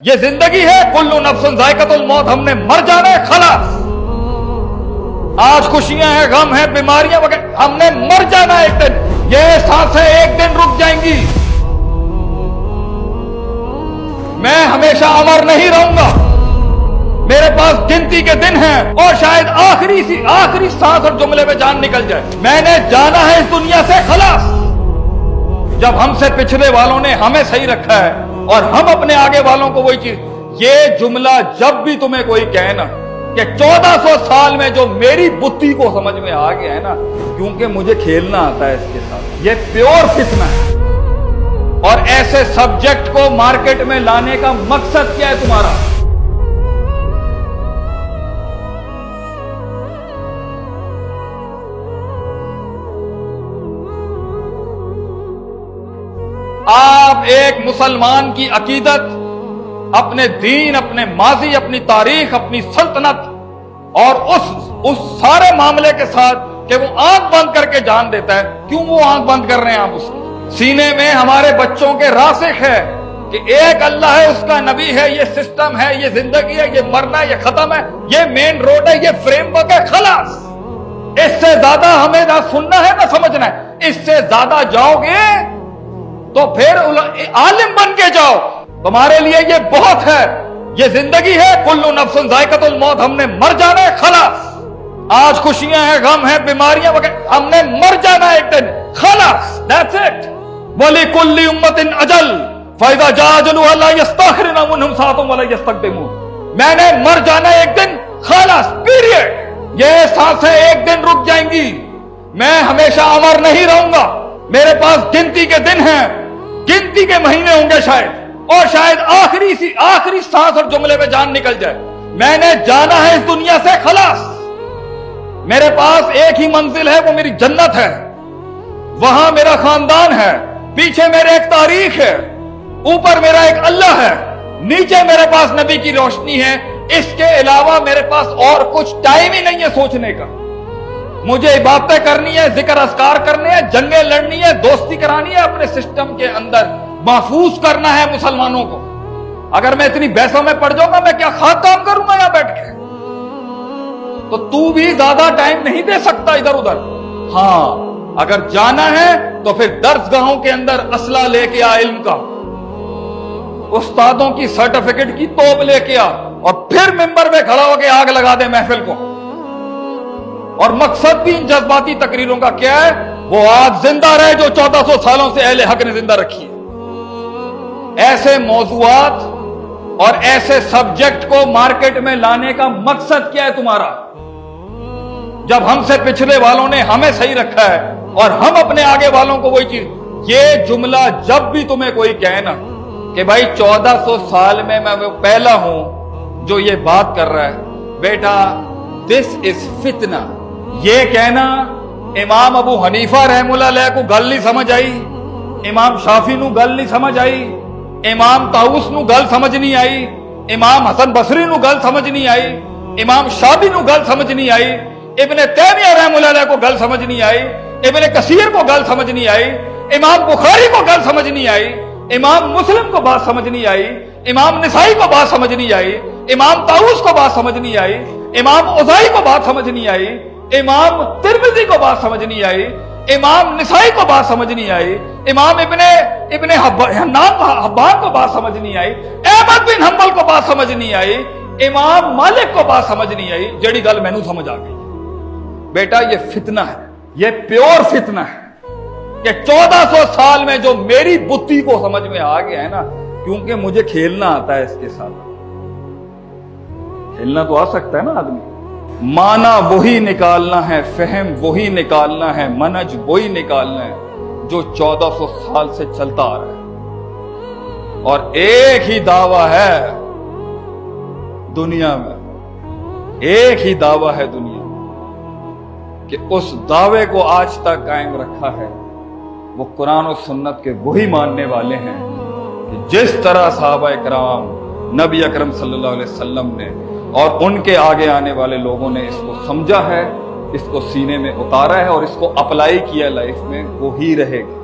یہ زندگی ہے، کلو نفس ذائقۃ الموت، ہم نے مر جانا ہے، خلاص۔ آج خوشیاں ہیں، غم ہیں، بیماریاں وغیرہ، ہم نے مر جانا ہے ایک دن، یہ سانسیں ایک دن رک جائیں گی۔ میں ہمیشہ امر نہیں رہوں گا، میرے پاس گنتی کے دن ہیں، اور شاید آخری سانس اور جملے میں جان نکل جائے۔ میں نے جانا ہے اس دنیا سے، خلاص۔ جب ہم سے پچھلے والوں نے ہمیں صحیح رکھا ہے اور ہم اپنے آگے والوں کو وہی چیز، یہ جملہ جب بھی تمہیں کوئی کہے نا کہ 1400 سال میں جو میری بتی کو سمجھ میں آ گیا ہے نا، کیونکہ مجھے کھیلنا آتا ہے اس کے ساتھ، یہ پیور فتنہ ہے۔ اور ایسے سبجیکٹ کو مارکیٹ میں لانے کا مقصد کیا ہے تمہارا؟ آپ ایک مسلمان کی عقیدت، اپنے دین، اپنے ماضی، اپنی تاریخ، اپنی سلطنت اور اس سارے معاملے کے ساتھ کہ وہ آنکھ بند کر کے جان دیتا ہے۔ کیوں وہ آنکھ بند کر رہے ہیں آپ اس کی؟ سینے میں ہمارے بچوں کے راسخ ہے کہ ایک اللہ ہے، اس کا نبی ہے، یہ سسٹم ہے، یہ زندگی ہے، یہ مرنا ہے، یہ ختم ہے، یہ مین روڈ ہے، یہ فریم ورک ہے، خلاص۔ اس سے زیادہ ہمیں نہ سننا ہے نہ سمجھنا ہے۔ اس سے زیادہ جاؤ گے تو پھر عالم بن کے جاؤ، تمہارے لیے یہ بہت ہے۔ یہ زندگی ہے، کلو نفس ذائقۃ الموت، ہم نے مر جانا ہے، خلاص۔ آج خوشیاں ہیں، غم ہیں، بیماریاں وغیرہ، ہم نے مر جانا ہے ایک دن، خلاص، دیٹس اٹ۔ وَلِكُلِّ أُمَّةٍ أَجَلٌ فَإِذَا جَاءَ أَجَلُهَا لَا يَسْتَأْخِرُونَ عَنْهُ سَاعَةً وَلَا يَسْتَقْدِمُونَ۔ میں نے مر جانا ہے ایک دن، خلاص، پیریڈ۔ یہ سانسیں ایک دن رک جائیں گی، میں ہمیشہ امر نہیں رہوں گا، میرے پاس گنتی کے دن ہیں، گنتی کے مہینے ہوں گے شاید، اور شاید آخری سانس اور جملے میں جان نکل جائے۔ میں نے جانا ہے اس دنیا سے، خلاص۔ میرے پاس ایک ہی منزل ہے، وہ میری جنت ہے، وہاں میرا خاندان ہے، پیچھے میرے ایک تاریخ ہے، اوپر میرا ایک اللہ ہے، نیچے میرے پاس نبی کی روشنی ہے۔ اس کے علاوہ میرے پاس اور کچھ ٹائم ہی نہیں ہے سوچنے کا۔ مجھے عبادتیں کرنی ہے، ذکر اذکار کرنے ہیں، جنگیں لڑنی ہے، دوستی کرانی ہے، اپنے سسٹم کے اندر محفوظ کرنا ہے مسلمانوں کو۔ اگر میں اتنی بحثوں میں پڑ جاؤں گا، میں کیا خاک کام کروں گا یہاں بیٹھ کے؟ تو بھی زیادہ ٹائم نہیں دے سکتا ادھر ادھر۔ ہاں، اگر جانا ہے تو پھر درس گاہوں کے اندر اسلحہ لے کے آ، علم کا، استادوں کی سرٹیفکیٹ کی توپ لے کے آ، اور پھر ممبر میں کھڑا ہو کے آگ لگا دے محفل کو۔ اور مقصد بھی ان جذباتی تقریروں کا کیا ہے؟ وہ آگ زندہ رہے جو 1400 سالوں سے اہل حق نے زندہ رکھی ہے۔ ایسے موضوعات اور ایسے سبجیکٹ کو مارکیٹ میں لانے کا مقصد کیا ہے تمہارا؟ جب ہم سے پچھلے والوں نے ہمیں صحیح رکھا ہے اور ہم اپنے آگے والوں کو وہی چیز، یہ جملہ جب بھی تمہیں کوئی کہے نا کہ بھائی 1400 سال میں وہ پہلا ہوں جو یہ بات کر رہا ہے، بیٹا دس از فتنہ۔ یہ کہنا امام ابو حنیفہ رحمہ اللہ علیہ کو گل نہیں سمجھ آئی، امام شافعی نو گل نہیں سمجھ آئی، امام طاؤس نو گل سمجھ نہیں آئی، امام حسن بصری نو گل سمجھ نہیں آئی، امام شافعی نو گل سمجھ نہیں آئی، ابن تیمیہ رحمہ اللہ علیہ کو گل سمجھ نہیں آئی، ابن کثیر کو گل سمجھ نہیں آئی، امام بخاری کو گل سمجھ نہیں آئی، امام مسلم کو بات سمجھ نہیں آئی، امام نسائی کو بات سمجھ نہیں آئی، امام طاؤس کو بات سمجھ نہیں آئی، امام اوزاعی کو بات سمجھ نہیں آئی، امام ترمذی کو بات سمجھ نہیں آئی، امام نسائی کو بات سمجھ نہیں آئی، امام ابن حبان کو بات سمجھ نہیں آئی، احمد بن حنبل کو بات سمجھ نہیں آئی، امام مالک کو بات سمجھ نہیں آئی، جڑی گل مینوں سمجھ آ گئی۔ بیٹا یہ فتنہ ہے، یہ پیور فتنہ ہے کہ 1400 سال میں جو میری بتی کو سمجھ میں آ گیا ہے نا، کیونکہ مجھے کھیلنا آتا ہے اس کے ساتھ۔ کھیلنا تو آ سکتا ہے نا آدمی، معنی وہی نکالنا ہے، فہم وہی نکالنا ہے، منہج وہی نکالنا ہے جو 1400 سال سے چلتا آ رہا ہے۔ اور ایک ہی دعویٰ ہے دنیا میں، ایک ہی دعویٰ ہے دنیا میں کہ اس دعوے کو آج تک قائم رکھا ہے، وہ قرآن و سنت کے وہی ماننے والے ہیں کہ جس طرح صحابہ کرام، نبی اکرم صلی اللہ علیہ وسلم نے اور ان کے آگے آنے والے لوگوں نے اس کو سمجھا ہے، اس کو سینے میں اتارا ہے اور اس کو اپلائی کیا لائف میں، وہی رہے گا۔